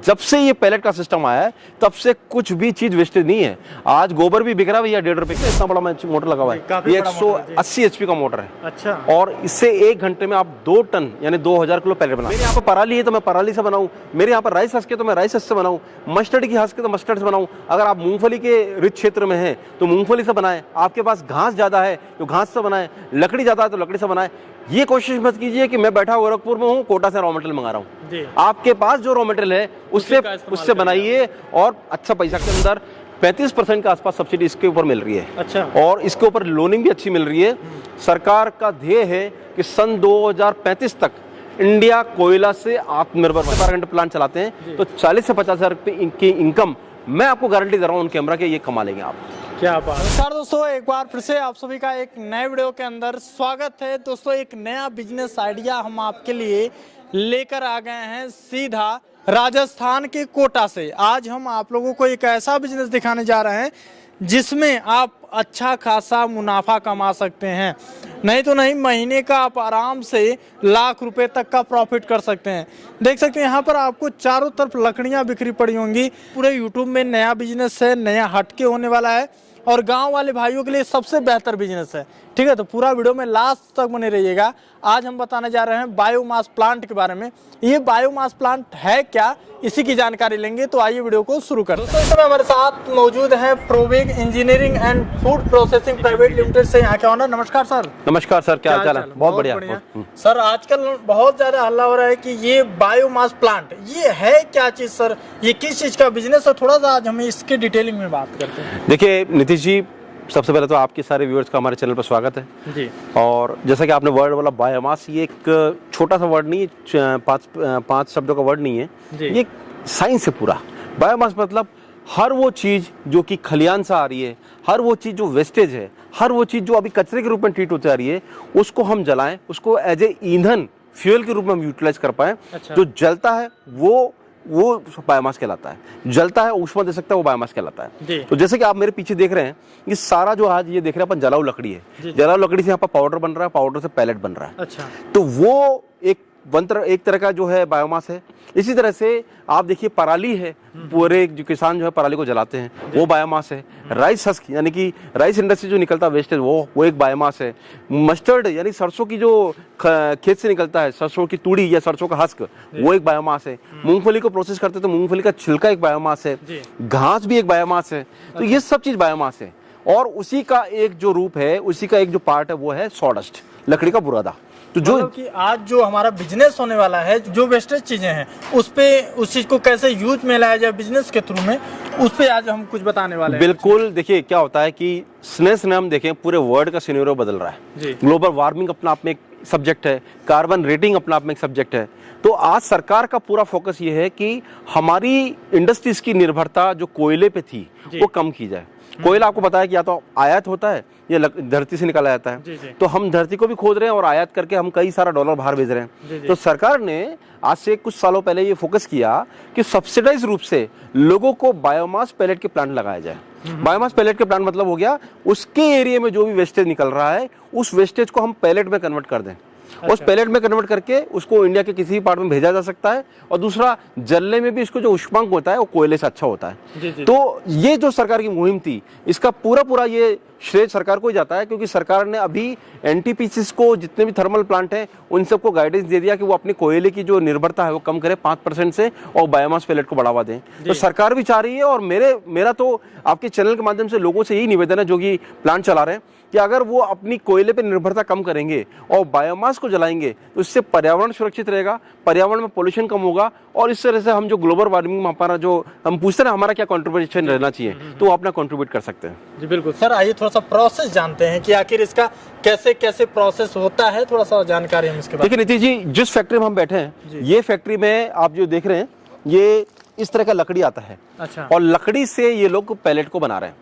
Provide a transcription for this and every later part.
जब से ये पैलेट का सिस्टम आया है तब से कुछ भी चीज वेस्टेज नहीं है। आज गोबर भी बिक रहा है भैया 1.5 रुपए का, इतना बड़ा मोटर लगा हुआ है। ये 180 HP का मोटर है। अच्छा। और इससे 1 घंटे में आप 2 टन यानी 2000 किलो पैलेट बना। मेरे यहाँ पर पराली है तो मैं पराली से बनाऊं, मेरे यहाँ पर राइस हस्क है तो मैं राइस हस्क से बनाऊं, मस्टर्ड की हस्क है तो मस्टर्ड से बनाऊं। अगर आप मूंगफली के रिच क्षेत्र में हैं तो मूंगफली से बनाएं, आपके पास घास ज्यादा है तो घास से बनाएं, लकड़ी ज्यादा है तो लकड़ी से बनाएं। ये कोशिश मत कीजिए कि मैं बैठा गोरखपुर में हूँ, कोटा से रॉ मटेरियल मंगा रहा हूँ। आपके पास जो रॉ मटेरियल है उससे बनाइए और अच्छा पैसा के अंदर 35% के आसपास सब्सिडी इसके ऊपर मिल रही है। अच्छा। और इसके ऊपर लोनिंग भी अच्छी मिल रही है। सरकार का ध्येय है कि सन 2035 तक इंडिया कोयला से आत्मनिर्भर। 12 घंटे प्लांट चलाते हैं तो 40 से 50 हजार की इनकम मैं आपको गारंटी दे रहा हूँ उन कैमरा के, ये कमा लेंगे आप। क्या बात। नमस्कार दोस्तों, एक बार फिर से आप सभी का एक नए वीडियो के अंदर स्वागत है। दोस्तों एक नया बिजनेस आइडिया हम आपके लिए लेकर आ गए हैं सीधा राजस्थान के कोटा से। आज हम आप लोगों को एक ऐसा बिजनेस दिखाने जा रहे हैं जिसमें आप अच्छा खासा मुनाफा कमा सकते हैं। नहीं तो नहीं, महीने का आप आराम से लाख रुपए तक का प्रॉफिट कर सकते हैं। देख सकते हैं यहाँ पर आपको चारों तरफ लकड़ियाँ बिखरी पड़ी होंगी। पूरे यूट्यूब में नया बिजनेस है, नया हटके होने वाला है और गांव वाले भाइयों के लिए सबसे बेहतर बिजनेस है। ठीक है, तो पूरा वीडियो में लास्ट तक बने रहिएगा। आज हम बताने जा रहे हैं बायोमास प्लांट के बारे में। ये बायोमास प्लांट है क्या, इसी की जानकारी लेंगे। तो आइए वीडियो को शुरू करते हैं। दोस्तों इस समय हमारे साथ मौजूद है Proveg engineering and food processing private limited से यहाँ के ऑनर। नमस्कार सर। नमस्कार सर, क्या हाल है? बहुत बढ़िया। सर आजकल बहुत ज्यादा हल्ला हो रहा है कि ये बायोमास प्लांट ये है क्या चीज सर, ये किस चीज का बिजनेस है? थोड़ा सा आज हम इसके डिटेलिंग में बात करते हैं। देखिए नीतीश जी, सबसे पहले तो आपके सारे व्यूअर्स का हमारे चैनल पर स्वागत है जी। और जैसा कि आपने वर्ड बोला बायोमास, ये एक छोटा सा वर्ड नहीं है, 5 शब्दों का वर्ड नहीं है, ये साइंस है पूरा। बायोमास मतलब हर वो चीज जो कि खलियान से आ रही है, हर वो चीज जो वेस्टेज है, हर वो चीज जो अभी कचरे के रूप में ट्रीट होती आ रही है, उसको हम जलाएं, उसको एज ए ईंधन फ्यूल के रूप में हम यूटिलाइज कर पाए। अच्छा। जो जलता है वो बायोमास कहलाता है। जलता है, ऊष्मा दे सकता है, वो बायोमास कहलाता है। तो जैसे कि आप मेरे पीछे देख रहे हैं, ये सारा जो आज ये देख रहे हैं अपन जलाऊ लकड़ी है। जलाऊ लकड़ी से यहाँ पर पाउडर बन रहा है, पाउडर से पैलेट बन रहा है। अच्छा। तो वो एक तरह का जो है बायोमास है। इसी तरह से आप देखिए पराली है, पूरे जो किसान जो है पराली को जलाते हैं, वो बायोमास है। राइस हस्क यानी कि राइस इंडस्ट्री जो निकलता है वेस्टेज, वो एक बायोमास है। मस्टर्ड यानी सरसों की जो खेत से निकलता है, सरसों की तूड़ी या सरसों का हस्क, वो एक बायोमास है। मूंगफली को प्रोसेस करते तो मूंगफली का छिलका एक बायोमास है। घास भी एक बायोमास है। तो ये सब चीज बायोमास है। और उसी का एक जो रूप है, उसी का एक जो पार्ट है, वो है सॉडस्ट, लकड़ी का बुरादा। तो जो कि आज जो हमारा बिजनेस होने वाला है, जो वेस्टेज चीजें हैं उस चीज को कैसे यूज में लाया जाए बिजनेस के थ्रू में, उस पे आज हम कुछ बताने वाले हैं। बिल्कुल। देखिए क्या होता है कि स्ने हम देखें, पूरे वर्ल्ड का सिनेरियो बदल रहा है। ग्लोबल वार्मिंग अपना आप में एक सब्जेक्ट है, कार्बन रेटिंग अपना आप में एक सब्जेक्ट है। तो आज सरकार का पूरा फोकस ये है कि हमारी इंडस्ट्रीज की निर्भरता जो कोयले पे थी वो कम की जाए। कोयला आपको पता है कि या तो आयात होता है या धरती से निकाला जाता है। तो हम धरती को भी खोद रहे हैं और आयात करके हम कई सारा डॉलर बाहर भेज रहे हैं। तो सरकार ने आज से कुछ सालों पहले ये फोकस किया कि सब्सिडाइज रूप से लोगों को बायोमास पैलेट के प्लांट लगाया जाए। बायोमास पैलेट के प्लांट मतलब हो गया उसके एरिया में जो भी वेस्टेज निकल रहा है, उस वेस्टेज को हम पैलेट में कन्वर्ट कर दें। अच्छा। उस पैलेट में कन्वर्ट करके उसको इंडिया के किसी भी पार्ट में भेजा जा सकता है। और दूसरा, जलने में भी इसको जो ऊष्मांक होता है वो कोयले से अच्छा होता है। तो ये जो सरकार की मुहिम थी, इसका पूरा ये श्रेय सरकार को ही जाता है, क्योंकि सरकार ने अभी एनटीपीसी को, जितने भी थर्मल प्लांट हैं, उन सबको गाइडेंस दे दिया कि वो अपने कोयले की जो निर्भरता है वो कम करे 5% से और बायोमास पैलेट को बढ़ावा दें। तो सरकार भी चाह रही है और मेरा तो आपके चैनल के माध्यम से लोगों से यही निवेदन है जो कि प्लांट चला रहे हैं कि अगर वो अपनी कोयले पे निर्भरता कम करेंगे और बायोमास को जलाएंगे तो इससे पर्यावरण सुरक्षित रहेगा, पर्यावरण में पोल्यूशन कम होगा। और इस तरह से हम जो ग्लोबल वार्मिंग में हमारा जो हम पूछते हैं हमारा क्या कंट्रीब्यूशन रहना चाहिए, तो वो अपना कंट्रीब्यूट कर सकते हैं। जी बिल्कुल सर। आइए थोड़ा सा प्रोसेस जानते हैं कि आखिर इसका कैसे प्रोसेस होता है, थोड़ा सा जानकारी हम इसके बारे में। देखिए नीतीश जी, जिस फैक्ट्री में हम बैठे हैं, ये फैक्ट्री में आप जो देख रहे हैं, ये इस तरह का लकड़ी आता है। अच्छा। और लकड़ी से ये लोग पैलेट को बना रहे हैं।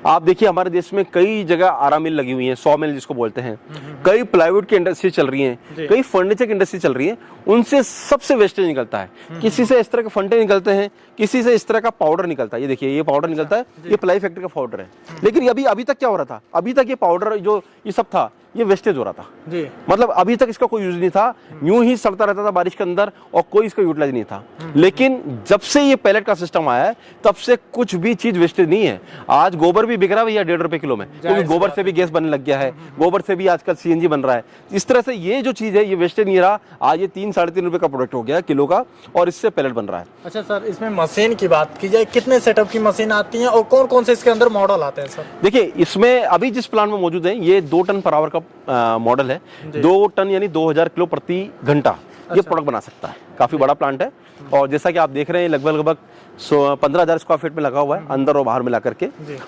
आप देखिए हमारे देश में कई जगह आरा मिल लगी हुई है, 100 मिल जिसको बोलते हैं, कई प्लाईवुड की इंडस्ट्री चल रही है, कई फर्नीचर की इंडस्ट्री चल रही है। उनसे सबसे वेस्टेज निकलता है। किसी से इस तरह के फंटे निकलते हैं, किसी से इस तरह का पाउडर निकलता है। ये देखिए, ये पाउडर निकलता है, ये प्लाई फैक्ट्री का पाउडर है। लेकिन अभी तक क्या हो रहा था, अभी तक ये पाउडर जो ये सब था, ये वेस्टेज हो रहा था जी। मतलब अभी तक इसका कोई यूज नहीं था, यूं ही सड़ता रहता था बारिश के अंदर और कोई इसका यूटिलाइज नहीं था। लेकिन जब से ये पैलेट का सिस्टम आया है, तब से कुछ भी चीज वेस्टेज नहीं है। आज गोबर भी बिक रहा है भैया 1.5 रुपए किलो में, क्योंकि गोबर से भी गैस बनने लग गया है, गोबर से भी आजकल सीएनजी बन रहा है। इस तरह से ये जो चीज है ये वेस्टेज नहीं रहा। आज ये 3-3.5 रुपए का प्रोडक्ट हो गया किलो का, और इससे पैलेट बन रहा है। अच्छा सर, इसमें मशीन की बात की जाए, कितने सेटअप की मशीन आती है और कौन कौन से इसके अंदर मॉडल आते हैं सर? देखिए, इसमें अभी जिस प्लांट में मौजूद है ये 2 टन पर आवर का मॉडल है। 2 टन यानी 2000 किलो प्रति घंटा ये प्रोडक्ट बना सकता है। काफी बड़ा प्लांट है, और जैसा कि आप देख रहे हैं लगभग 15,000 स्क्वायर फीट में लगा हुआ है, अंदर और बाहर मिला करके।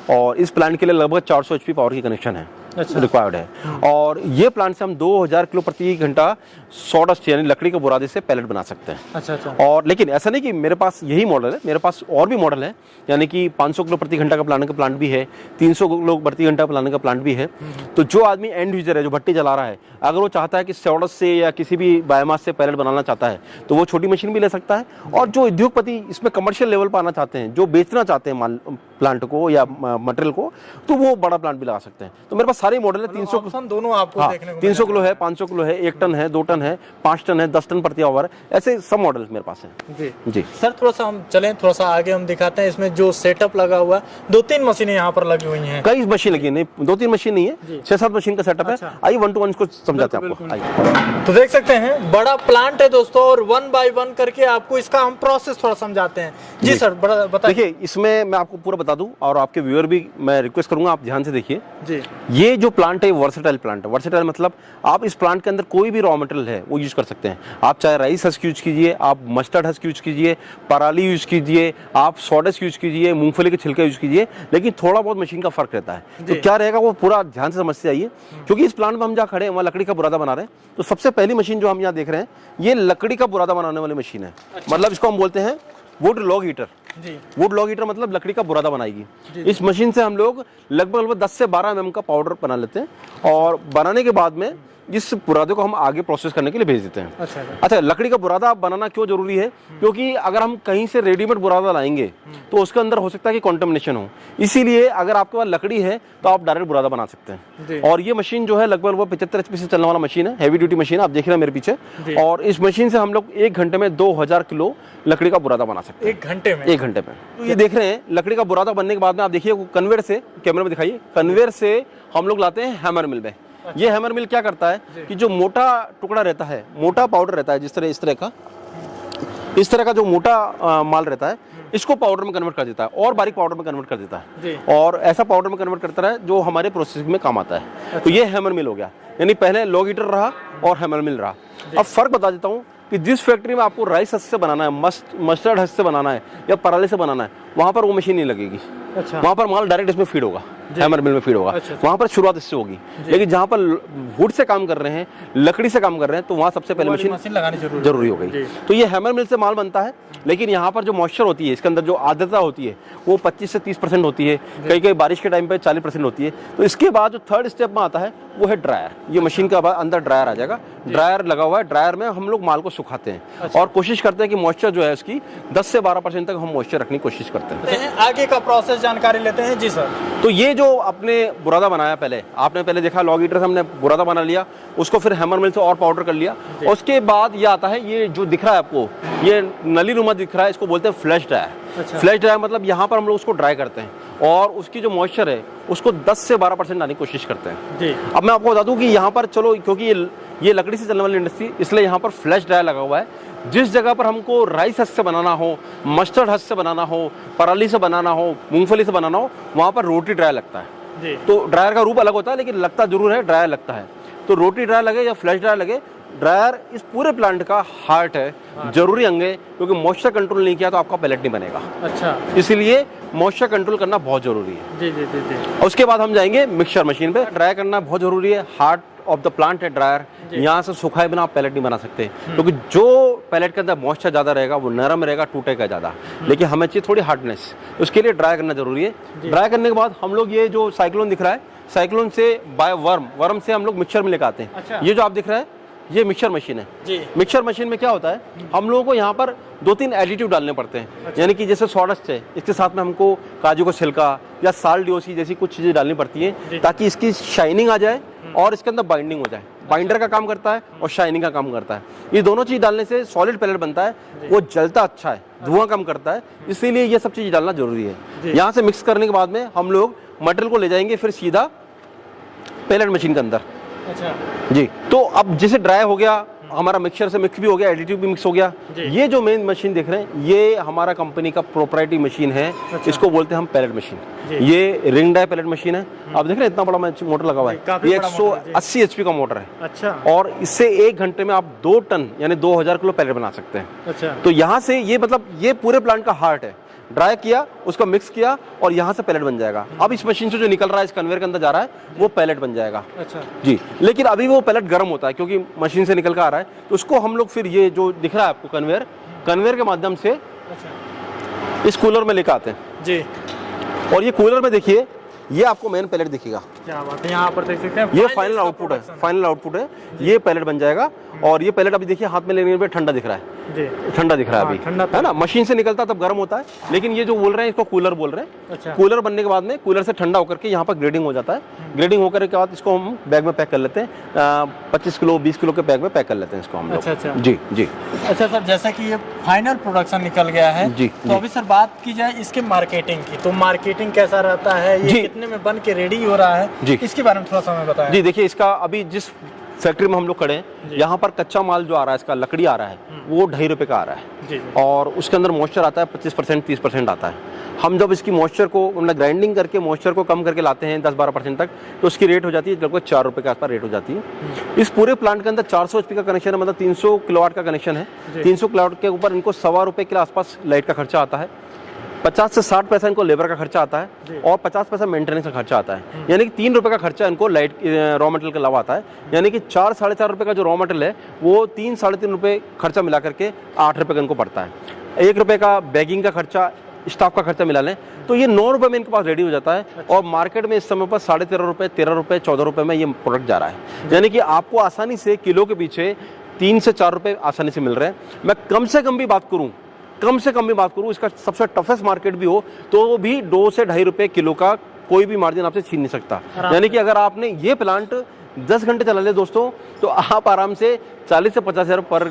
और इस प्लांट के लिए लगभग 400 HP पावर की कनेक्शन है रिक्वायर्ड है। और ये प्लांट से हम 2000 किलो प्रति घंटा सॉडस्ट यानी लकड़ी के बुरादे से पैलेट बना सकते हैं। अच्छा। और लेकिन ऐसा नहीं कि मेरे पास यही मॉडल है, मेरे पास और भी मॉडल है, यानी कि 500 किलो प्रति घंटा का बनाने का प्लांट भी है, 300 किलो प्रति घंटा बनाने का प्लांट भी है। तो जो आदमी एंड यूजर है, जो भट्टी जला रहा है, अगर वो चाहता है कि सॉडस्ट से या किसी भी बायोमास से पैलेट बनाना चाहता है, तो वो छोटी मशीन भी ले सकता है। और जो उद्योगपति इसमें कमर्शियल लेवल पर आना चाहते हैं, जो बेचना चाहते हैं प्लांट को या मटेरियल को, तो वो बड़ा प्लांट भी लगा सकते हैं। तो मेरे पास सारे मॉडल है। 300 दोनों आपको देखने को 300 किलो है, 500 किलो है, 1 टन है, 2 टन है, 5 टन है, 10 टन प्रति आवर, ऐसे सब मॉडल मेरे पास है। जी सर, थोड़ा सा हम चलें, थोड़ा सा आगे हम दिखाते हैं। इसमें जो सेटअप लगा हुआ है, 2-3 मशीनें यहाँ पर लगी हुई हैं। कई मशीन लगी है, नहीं 2-3 मशीन नहीं है, 6-7 मशीन का सेटअप है। आइए 1 to 1 इसको समझाते हैं आपको। आइए। तो देख सकते हैं, बड़ा प्लांट है दोस्तों, और 1 by 1 करके आपको इसका हम प्रोसेस थोड़ा समझाते हैं। जी सर, बताइए। देखिए, इसमें मैं आपको पूरा बता दूं, और आपके व्यूअर भी मैं रिक्वेस्ट करूंगा आप ध्यान से देखिए जी। ये जो प्लांट है वर्सेटाइल प्लांट है। वर्सेटाइल मतलब आप इस प्लांट के अंदर कोई भी रॉ मटेरियल है वो यूज कर सकते हैं। आप चाहे राइस हस्क यूज कीजिए, आप मस्टर्ड हस्क यूज कीजिए, पराली यूज कीजिए, आप सॉडस यूज कीजिए, मूंगफली के छिलके यूज कीजिए, लेकिन थोड़ा बहुत मशीन का फर्क रहता है। तो क्या रहेगा वो पूरा ध्यान से समझते जाइए, क्योंकि इस प्लांट में हम जहाँ खड़े हैं वहाँ लकड़ी का बुरादा बना रहे हैं। तो सबसे पहली मशीन जो हम यहाँ देख रहे हैं, ये लकड़ी का बुरादा बनाने वाली मशीन है। मतलब इसको हम बोलते हैं would log heater. Would log heater मतलब लकड़ी का बुरादा बनाएगी। इस मशीन से हम लोग लगभग 10 से 12 mm का पाउडर बना लेते हैं, और बनाने के बाद में इस बुरादे को हम आगे प्रोसेस करने के लिए भेज देते हैं। अच्छा, लकड़ी का बुरादा बनाना क्यों जरूरी है? क्योंकि अगर हम कहीं से रेडीमेड बुरादा लाएंगे तो उसके अंदर हो सकता है कि कंटामिनेशन हो। इसीलिए अगर आपके पास लकड़ी है तो आप डायरेक्ट बुरादा बना सकते हैं। और ये मशीन जो है लगभग 75 HP से चलने वाला मशीन है, हैवी ड्यूटी मशीन है, आप देख रहे हैं मेरे पीछे। और इस मशीन से हम लोग 1 घंटे में 2000 किलो लकड़ी का बुरादा बना सकते हैं। 1 घंटे में? 1 घंटे में। तो ये देख रहे हैं लकड़ी का बुरादा बनने के बाद में आप देखिए कन्वेयर से, कैमरे में दिखाइए, कन्वेयर से हम लोग लाते हैं हैमर मिल में। ये हैमर मिल क्या करता है कि जो मोटा टुकड़ा रहता है, मोटा पाउडर रहता है, जिस तरह इस तरह का जो मोटा माल रहता है, इसको पाउडर में कन्वर्ट कर देता है और बारीक पाउडर में कन्वर्ट कर देता है, और ऐसा पाउडर में कन्वर्ट करता है जो हमारे प्रोसेसिंग में काम आता है। तो ये हैमर मिल हो गया, यानी पहले लॉग हीटर रहा और हैमर मिल रहा। अब फर्क बता देता हूँ कि जिस फैक्ट्री में आपको राइस हस्क से बनाना है, मस्टर्ड हस्क से बनाना है या पराली से बनाना है, वहां पर वो मशीन नहीं लगेगी। अच्छा। वहां पर माल डायरेक्ट इसमें फीड होगा, हैमर मिल में फीड होगा। अच्छा। वहां पर शुरुआत इससे होगी। लेकिन जहां पर वुड से काम कर रहे हैं, लकड़ी से काम कर रहे हैं, तो वहां सबसे पहले मशीन लगानी जरूरी हो गई। तो ये हैमर मिल से माल बनता है, लेकिन यहाँ पर जो मॉइस्चर होती है, इसके अंदर जो आर्द्रता होती है वो 25 से 30% होती है, कई बारिश के टाइम पे 40% होती है। तो इसके बाद जो थर्ड स्टेप में आता है वो है ड्रायर। ये मशीन के बाद अंदर ड्रायर आ जाएगा, ड्रायर लगा हुआ है, ड्रायर में हम लोग माल को सुखाते हैं। और कोशिश करते हैं कि मॉइस्चर जो है उसकी 10 से 12% तक हम मॉइस्चर रखने की कोशिश करते हैं। आगे का प्रोसेस जानकारी लेते हैं। जी सर। तो ये जो आपने बुरादा बनाया, आपने पहले देखा लॉग हीटर से हमने बुरादा बना लिया, उसको फिर हैमर मिल से और पाउडर कर लिया। उसके बाद ये आता है, ये जो दिख रहा है आपको, ये नली नुमा दिख रहा है, इसको बोलते हैं फ्लैश ड्रायर। फ्लैश ड्रायर मतलब यहाँ पर हम लोग उसको ड्राई करते हैं और उसकी जो मॉइस्चर है उसको 10 से 12% लाने की कोशिश करते हैं। अब मैं आपको बता दूं कि यहाँ पर चलो, क्योंकि ये लकड़ी से चलने वाली इंडस्ट्री, इसलिए यहाँ पर फ्लैश ड्रायर लगा हुआ है। जिस जगह पर हमको राइस हस्क से बनाना हो, मस्टर्ड हस्क से बनाना हो, पराली से बनाना हो, मूंगफली से बनाना हो, वहाँ पर रोटी ड्रायर लगता है। तो ड्रायर का रूप अलग होता है, लेकिन लगता जरूर है, ड्रायर लगता है। तो रोटी ड्रायर लगे या फ्लैश ड्रायर लगे, ड्रायर इस पूरे प्लांट का हार्ट है, जरूरी अंग है, क्योंकि मॉइस्चर कंट्रोल नहीं किया तो आपका पैलेट नहीं बनेगा। अच्छा, इसलिए मॉइस्चर कंट्रोल करना बहुत जरूरी है। जी जी जी जी। उसके बाद हम जाएंगे मिक्सचर मशीन पे। ड्राई करना बहुत जरूरी है, हार्ट ऑफ द प्लांट है ड्रायर। यहाँ से सुखाए बिना आप पैलेट नहीं बना सकते, क्योंकि जो पैलेट के अंदर मॉइस्चर ज्यादा रहेगा वो नरम रहेगा, टूटेगा ज्यादा। लेकिन हमें चाहिए थोड़ी हार्डनेस, उसके लिए ड्राई करना जरूरी है। ड्राई करने के बाद हम लोग ये जो साइक्लोन दिख रहा है, साइक्लोन से बाय वर्म से हम लोग मिक्सचर में लेकर आते हैं। अच्छा। ये जो आप दिख रहा है ये मिक्सर मशीन है जी। मिक्सर मशीन में क्या होता है, हम लोगों को यहाँ पर 2-3 एडिटिव डालने पड़ते हैं। यानी कि जैसे सॉडस्ट है, इसके साथ में हमको काजू का छिलका या साल्ट डीओसी जैसी कुछ चीजें डालनी पड़ती हैं ताकि इसकी शाइनिंग आ जाए और इसके अंदर बाइंडिंग हो जाए। बाइंडर का काम करता है और शाइनिंग का काम करता है। ये दोनों चीज डालने से सॉलिड पैलेट बनता है, वो जलता अच्छा है, धुआं कम करता है, इसीलिए ये सब चीज डालना जरूरी है। यहाँ से मिक्स करने के बाद में हम लोग मटेरियल को ले जाएंगे फिर सीधा पैलेट मशीन के अंदर। अच्छा जी, तो अब जैसे ड्राई हो गया, हमारा मिक्सचर से मिक्स भी हो गया, एडिटिव भी मिक्स हो गया। ये जो मेन मशीन देख रहे हैं ये हमारा कंपनी का प्रोप्राइटरी मशीन है। अच्छा। इसको बोलते हैं हम पैलेट मशीन। ये रिंग डाई पैलेट मशीन है। आप देख रहे हैं इतना बड़ा मोटर लगा हुआ है, ये 180 HP का मोटर है। अच्छा। और इससे 1 घंटे में आप 2 टन यानी 2000 किलो पैलेट बना सकते हैं। अच्छा। तो यहाँ से ये मतलब ये पूरे प्लांट का हार्ट है। ड्राई किया, उसको मिक्स किया और यहाँ से पैलेट बन जाएगा। अब इस मशीन से जो निकल रहा है, इस कन्वेयर के अंदर जा रहा है, वो पैलेट बन जाएगा। अच्छा जी, लेकिन अभी वो पैलेट गर्म होता है क्योंकि मशीन से निकल कर आ रहा है, तो उसको हम लोग फिर ये जो दिख रहा है आपको कन्वेयर के माध्यम से इस कूलर में लेकर आते हैं जी। और ये कूलर में देखिए, ये आपको मेन पैलेट दिखेगा। क्या बात है, यहाँ पर देख सकते हैं ये फाइनल आउटपुट है। फाइनल आउटपुट है, ये पैलेट बन जाएगा। और ये पैलेट अभी देखिए हाथ में लेने पे ठंडा दिख रहा है जी, ठंडा दिख रहा है अभी, है ना। मशीन से निकलता तब गर्म होता है, लेकिन ये जो बोल रहे हैं इसको कूलर बोल रहे हैं। अच्छा। कूलर बनने के बाद में कूलर से ठंडा होकर के यहाँ पर ग्रेडिंग हो जाता है। ग्रेडिंग होकर के बाद इसको हम बैग में पैक कर लेते हैं। 25 किलो 20 किलो के बैग में पैक कर लेते हैं इसको हम लोग। अच्छा जी जी। अच्छा सर, जैसा कि ये फाइनल प्रोडक्शन निकल गया है जी, तो अभी सर बात की जाए इसके मार्केटिंग की, तो मार्केटिंग कैसा रहता है, ये कितने में बन के रेडी हो रहा है जी, इसके बारे में थोड़ा सा हमें बताएं। जी देखिए, इसका अभी जिस फैक्ट्री में हम लोग खड़े हैं, यहाँ पर कच्चा माल जो आ रहा है, इसका लकड़ी आ रहा है, वो 2.5 रुपए का आ रहा है जी। और उसके अंदर मॉइस्चर आता है 25% 30% आता है। हम जब इसकी मॉइस्चर को मतलब ग्राइंडिंग करके मॉइस्चर को कम करके लाते हैं 10-12% तक, तो उसकी रेट हो जाती है लगभग 4 रुपए के आसपास रेट हो जाती है। इस पूरे प्लांट के अंदर 400 HP का कनेक्शन है, मतलब 300 किलोवाट का कनेक्शन है। 300 किलोवाट के ऊपर इनको 1.25 रुपए के आसपास लाइट का खर्चा आता है। 50 से 60 पैसा इनको लेबर का खर्चा आता है और 50 पैसा मेंटेनेंस का खर्चा आता है। यानी कि 3 रुपए का खर्चा इनको लाइट रॉ मटेरियल के अलावा आता है। यानी कि 4-4.5 रुपए का जो रॉ मटेरियल है वो 3-3.5 रुपए खर्चा मिला करके 8 रुपए का इनको पड़ता है। 1 रुपए का बैगिंग का खर्चा, स्टाफ का खर्चा मिला लें तो ये 9 रुपए में इनके पास रेडी हो जाता है। और मार्केट में इस समय पर 13.5 रुपए 13 रुपए 14 रुपए में ये प्रोडक्ट जा रहा है। यानी कि आपको आसानी से किलो के पीछे 3 से 4 रुपए आसानी से मिल रहे हैं। मैं कम से कम भी बात करूं, इसका सबसे टफेस्ट मार्केट भी हो तो भी 2 से 2.5 रुपए किलो का कोई भी मार्जिन आपसे छीन नहीं सकता। यानी कि अगर आपने ये प्लांट 10 घंटे चला ले दोस्तों, तो आप आराम से 40 से 50 हज़ार पर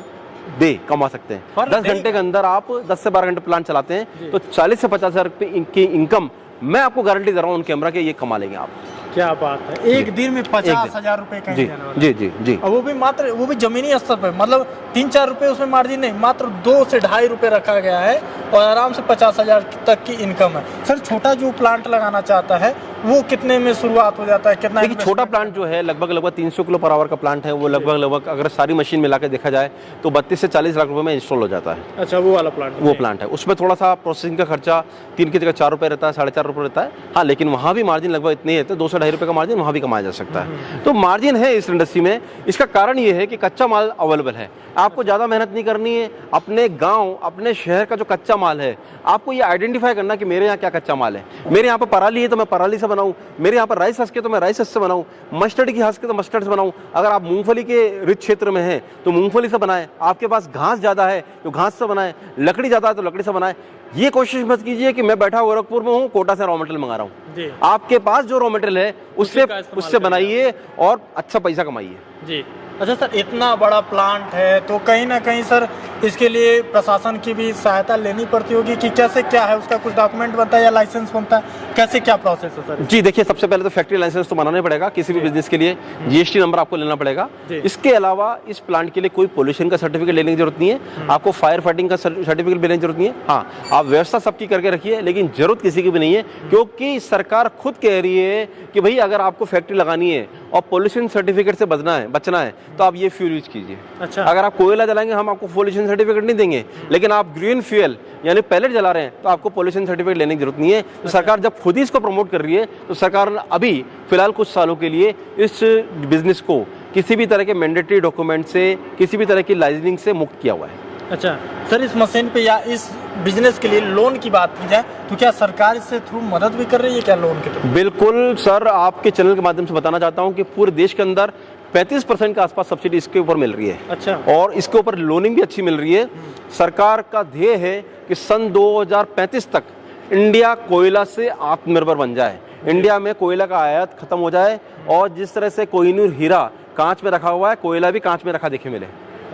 डे कमा सकते हैं। 10 घंटे के अंदर आप 10 से 12 घंटे प्लांट चलाते हैं तो 40 से 50 हज़ार की इनकम मैं आपको गारंटी दे रहा हूँ उन कैमरा के, ये कमा लेंगे आप। क्या बात है, एक दिन में 50,000 रुपए का जी जी जी जी। और वो भी जमीनी स्तर पे, मतलब 3-4 रुपए उसमें मार्जिन नहीं, मात्र 2 से 2.5 रुपए रखा गया है और आराम से 50,000 तक की इनकम है। सर छोटा जो प्लांट लगाना चाहता है वो कितने में शुरुआत हो जाता है, कितना? देखिए छोटा प्लांट जो है लगभग 300 किलो पर आवर का प्लांट है, वो लगभग अगर सारी मशीन मिला के देखा जाए तो 32 से 40 लाख रुपए में इंस्टॉल हो जाता है। अच्छा, वो वाला प्लांट? वो प्लांट है, उसमें थोड़ा सा प्रोसेसिंग का खर्चा 3 की जगह 4 रुपए रहता है, 4.5 रुपए रहता है। हाँ, लेकिन वहाँ भी मार्जिन लगभग इतने ही है, 2 से 2.5 रुपए का मार्जिन वहाँ भी कमाया जा सकता है। तो मार्जिन है इस इंडस्ट्री में। इसका कारण ये है कि कच्चा माल अवेलेबल है, आपको ज्यादा मेहनत नहीं करनी है। अपने गांव अपने शहर का जो कच्चा माल है आपको ये आइडेंटिफाई करना कि मेरे यहाँ क्या कच्चा माल है। मेरे यहाँ पर पराली है तो मैं पराली से बनाऊं, मेरे यहाँ पर राइस हस्क है तो मैं राइस हस्क से बनाऊं, मस्टर्ड की हस्क है तो मस्टर्ड से बनाऊं। अगर आप मूंगफली के रिच क्षेत्र में हैं तो मूंगफली से बनाएं, आपके पास घास ज्यादा है तो घास से बनाएं, लकड़ी ज्यादा है तो लकड़ी से बनाएं। ये कोशिश मत कीजिए कि मैं बैठा गोरखपुर में हूँ, कोटा से रॉ मटेरियल मंगा रहा हूँ। आपके पास जो रॉ मटेरियल है उससे बनाइए और अच्छा पैसा कमाइए जी। अच्छा सर, इतना बड़ा प्लांट है तो कहीं ना कहीं सर इसके लिए प्रशासन की भी सहायता लेनी पड़ती होगी कि कैसे क्या है, उसका कुछ डॉक्यूमेंट बनता है या लाइसेंस बनता है, कैसे क्या प्रोसेस है सर? जी देखिए, सबसे पहले तो फैक्ट्री लाइसेंस तो बनाना ही पड़ेगा किसी भी बिजनेस के लिए, जीएसटी नंबर आपको लेना पड़ेगा। इसके अलावा इस प्लांट के लिए कोई पोल्यूशन का सर्टिफिकेट लेने की जरूरत नहीं है, आपको फायर फाइटिंग का सर्टिफिकेट लेने की जरूरत नहीं है। हाँ, आप व्यवस्था सबकी करके रखिए, लेकिन जरूरत किसी की भी नहीं है, क्योंकि सरकार खुद कह रही है कि भाई अगर आपको फैक्ट्री लगानी है और पोल्यूशन सर्टिफिकेट से बचना है तो आप ये फ्यूल यूज कीजिए। अच्छा। अगर आप कोयला जलाएंगे हम आपको पोल्यूशन सर्टिफिकेट नहीं देंगे, लेकिन आप ग्रीन फ्यूल यानी पैलेट जला रहे हैं तो आपको पोल्यूशन सर्टिफिकेट लेने की जरूरत नहीं है। तो सरकार जब खुद ही इसको प्रमोट कर रही है तो सरकार ने अभी फिलहाल कुछ सालों के लिए इस बिजनेस को किसी भी तरह के मैंडेटरी डॉक्यूमेंट से, किसी भी तरह की लाइसेंसिंग से मुक्त किया हुआ है। अच्छा सर, इस मशीन पे या इस बिजनेस के लिए लोन की बात की जाए तो क्या सरकार इससे थ्रू मदद भी कर रही है क्या लोन के थ्रू? बिल्कुल सर, आपके चैनल के माध्यम से बताना चाहता हूं कि पूरे देश के अंदर 35% के आसपास सब्सिडी इसके ऊपर मिल रही है। अच्छा। और इसके ऊपर लोनिंग भी अच्छी मिल रही है। सरकार का ध्येय है कि सन 2035 तक इंडिया कोयला से आत्मनिर्भर बन जाए, इंडिया में कोयला का आयात खत्म हो जाए, और जिस तरह से कोहिनूर हीरा कांच में रखा हुआ है, कोयला भी कांच में रखा देखे मिले।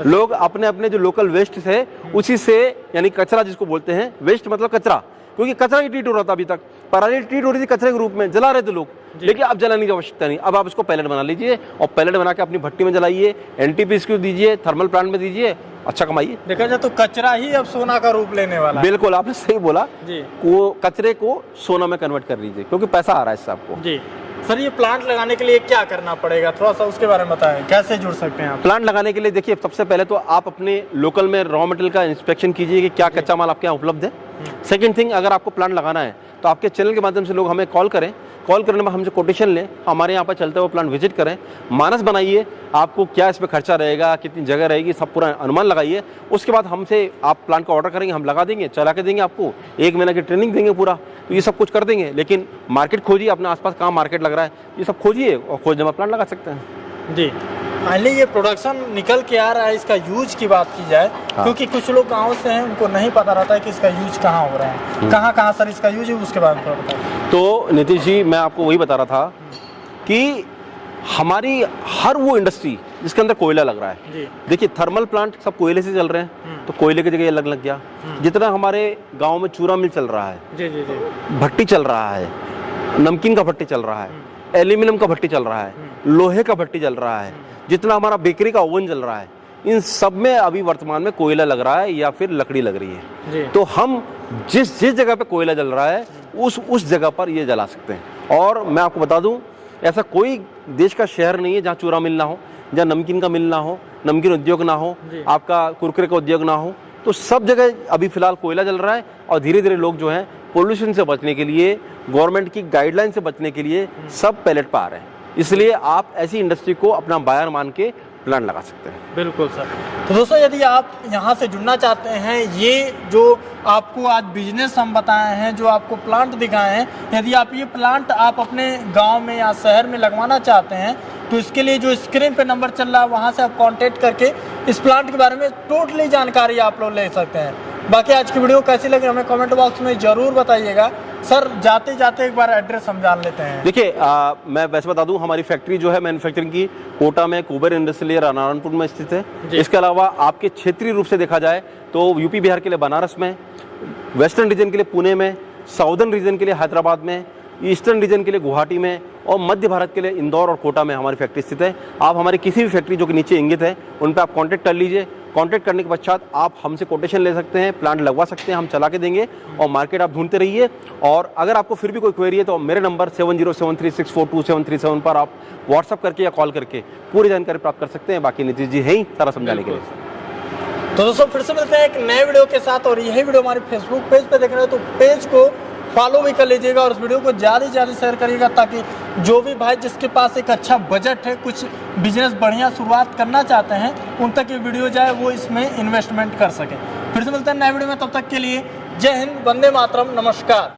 लोग अपने अपने जो लोकल वेस्ट थे उसी से, यानी कचरा जिसको बोलते हैं, वेस्ट मतलब कचरा, क्योंकि कचरा ही ट्रीट हो रहा था अभी तक, पराली ट्रीट हो रही थी कचरे के रूप में, जला रहे थे लोग, लेकिन अब जलाने की आवश्यकता नहीं। अब आप इसको पैलेट बना लीजिए और पैलेट बना के अपनी भट्टी में जलाइए, एनटीपी इसको दीजिए, थर्मल प्लांट में दीजिए, अच्छा कमाइए। देखा जाए तो कचरा ही अब सोना का रूप लेने वाला है। बिल्कुल, आपने सही बोला जी। वो कचरे को सोना में कन्वर्ट कर लीजिए, क्योंकि पैसा आ रहा है इससे आपको। जी सर, ये प्लांट लगाने के लिए क्या करना पड़ेगा, थोड़ा सा उसके बारे में बताएं, कैसे जुड़ सकते हैं आप? प्लांट लगाने के लिए देखिए, सबसे पहले तो आप अपने लोकल में रॉ मटेरियल का इंस्पेक्शन कीजिए कि क्या कच्चा माल आपके यहाँ उपलब्ध है। सेकंड थिंग, अगर आपको प्लांट लगाना है तो आपके चैनल के माध्यम से लोग हमें कॉल करें, कॉल करने में हमसे कोटेशन लें, हमारे यहाँ पर चलते हुए प्लांट विजिट करें, मानस बनाइए, आपको क्या इसमें खर्चा रहेगा, कितनी जगह रहेगी, सब पूरा अनुमान लगाइए। उसके बाद हमसे आप प्लांट का ऑर्डर करेंगे, हम लगा देंगे, चला के देंगे, आपको 1 महीने की ट्रेनिंग देंगे पूरा, तो ये सब कुछ कर देंगे। लेकिन मार्केट खोजिए, अपने आसपास कहाँ मार्केट लग रहा है ये सब खोजिए, और खोजने में प्लांट लगा सकते हैं। जी, फाइनली ये प्रोडक्शन निकल के आ रहा है, इसका यूज की बात की जाए, क्योंकि कुछ लोग गाँव से हैं, उनको नहीं पता रहता है कि इसका यूज कहाँ हो रहा है, कहाँ कहाँ सर इसका यूज है, उसके बारे में थोड़ा बताइए। तो नीतीश जी, मैं आपको वही बता रहा था कि हमारी हर वो इंडस्ट्री जिसके अंदर कोयला लग रहा है, देखिए थर्मल प्लांट सब कोयले से चल रहे हैं, तो कोयले की जगह अलग लग गया। जितना हमारे गांव में चूरा मिल चल रहा है, जी जी जी, भट्टी चल रहा है, नमकीन का भट्टी चल रहा है, एल्यूमिनियम का भट्टी चल रहा है, लोहे का भट्टी चल रहा है, जितना हमारा बेकरी का ओवन चल रहा है, इन सब में अभी वर्तमान में कोयला लग रहा है या फिर लकड़ी लग रही है। तो हम जिस जगह पे कोयला जल रहा है उस जगह पर ये जला सकते हैं। और मैं आपको बता दूं, ऐसा कोई देश का शहर नहीं है जहाँ चूरा मिल ना हो, जहाँ नमकीन का मिल ना हो, नमकीन उद्योग ना हो, आपका कुरकुरे का उद्योग ना हो, तो सब जगह अभी फिलहाल कोयला जल रहा है। और धीरे धीरे लोग जो हैं पोल्यूशन से बचने के लिए, गवर्नमेंट की गाइडलाइन से बचने के लिए सब पैलेट पर आ रहे हैं। इसलिए आप ऐसी इंडस्ट्री को अपना बायर मान के प्लांट लगा सकते हैं। बिल्कुल सर। तो दोस्तों, यदि आप यहाँ से जुड़ना चाहते हैं, ये जो आपको आज बिजनेस हम बताए हैं, जो आपको प्लांट दिखाए हैं, यदि आप ये प्लांट आप अपने गांव में या शहर में लगवाना चाहते हैं, तो इसके लिए जो स्क्रीन पे नंबर चल रहा है वहाँ से आप कांटेक्ट करके इस प्लांट के बारे में टोटली जानकारी आप लोग ले सकते हैं। बाकी आज की वीडियो कैसी लगी हमें कमेंट बॉक्स में ज़रूर बताइएगा। सर, जाते जाते एक बार एड्रेस हम जान लेते हैं। देखिए, मैं वैसे बता दूं, हमारी फैक्ट्री जो है मैन्युफैक्चरिंग की कोटा में कुबेर इंडस्ट्रियल नारायणपुर में स्थित है। इसके अलावा आपके क्षेत्रीय रूप से देखा जाए तो यूपी बिहार के लिए बनारस में, वेस्टर्न रीजन के लिए पुणे में, साउदर्न रीजन के लिए हैदराबाद में, ईस्टर्न रीजन के लिए गुवाहाटी में, और मध्य भारत के लिए इंदौर और कोटा में हमारी फैक्ट्री स्थित है। आप हमारी किसी भी फैक्ट्री जो कि नीचे इंगित है उन पर आप कांटेक्ट कर लीजिए। कांटेक्ट करने के पश्चात आप हमसे कोटेशन ले सकते हैं, प्लांट लगवा सकते हैं, हम चला के देंगे, और मार्केट आप ढूंढते रहिए। और अगर आपको फिर भी कोई क्वेरी है तो मेरे नंबर 7073642737 पर आप व्हाट्सअप करके या कॉल करके पूरी जानकारी प्राप्त कर सकते हैं। बाकी नीतीश जी है ही सारा समझाने के लिए। तो दोस्तों, फिर से मिलते हैं एक नए वीडियो के साथ, और यही वीडियो हमारे फेसबुक पेज पे देख रहे हो तो पेज को फॉलो भी कर लीजिएगा, और इस वीडियो को ज़्यादा से ज़्यादा शेयर करिएगा, ताकि जो भी भाई जिसके पास एक अच्छा बजट है, कुछ बिजनेस बढ़िया शुरुआत करना चाहते हैं, उन तक ये वीडियो जाए, वो इसमें इन्वेस्टमेंट कर सके। फिर से मिलते हैं नए वीडियो में, तब तक के लिए जय हिंद, वंदे मातरम, नमस्कार।